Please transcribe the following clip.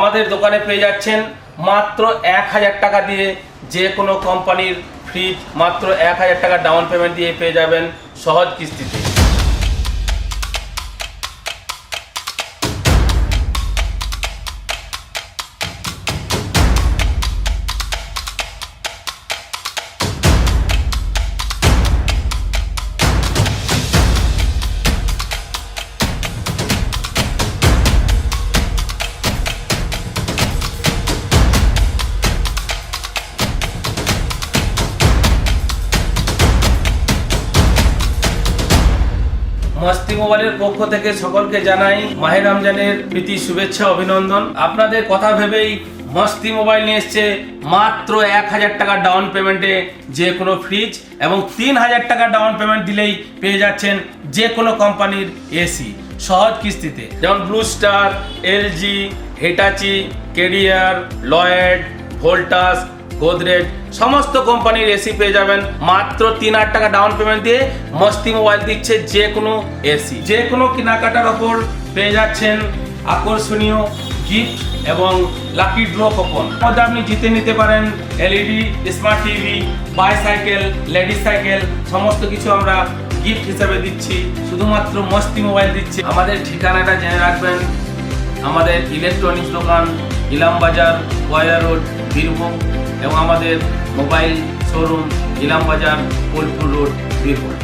আমাদের দোকানে পেয়ে যাচ্ছেন মাত্র 1000 টাকা দিয়ে যে কোনো কোম্পানির ফ্রিজ মাত্র 1000 টাকা ডাউন পেমেন্ট দিয়ে পেয়ে যাবেন সহজ কিস্তিতে। মস্তি মোবাইলের পক্ষ থেকে সকলকে জানাই মাহে রমজানের প্রীতি শুভেচ্ছা অভিনন্দন। আপনাদের কথা ভেবেই মস্তি মোবাইল নিয়ে এসছে মাত্র 1000 টাকা ডাউন পেমেন্টে যে কোনো ফ্রিজ এবং 3000 টাকা ডাউন পেমেন্ট দিলেই পেয়ে যাচ্ছেন যে কোনো কোম্পানির এসি সহজ কিস্তিতে, যেমন Blue Star, LG, Hitachi, KDR, Lloyd, Voltas, Godrej সমস্ত কোম্পানির এসি পেয়ে যাবেন মাত্র 3000 টাকা ডাউন পেমেন্ট দিয়ে। মস্তি মোবাইল দিচ্ছে যে কোনো এসি, যে কোনো কেনাকাটার ওপর পেয়ে যাচ্ছেন আকর্ষণীয় গিফট এবং লাকি ড্র কুপন। মধ্যে আপনি জিতে নিতে পারেন LED smart TV, bicycle, ladies cycle সমস্ত কিছু আমরা গিফট হিসেবে দিচ্ছি। শুধুমাত্র মস্তি মোবাইল দিচ্ছে। আমাদের ঠিকানাটা জেনে রাখবেন, আমাদের ইলেকট্রনিক্স দোকান ইলামবাজার, কয়লা রোড, বীরভূম এবং আমাদের mobile showroom Ilambazar, Bolpur road, Birbhum.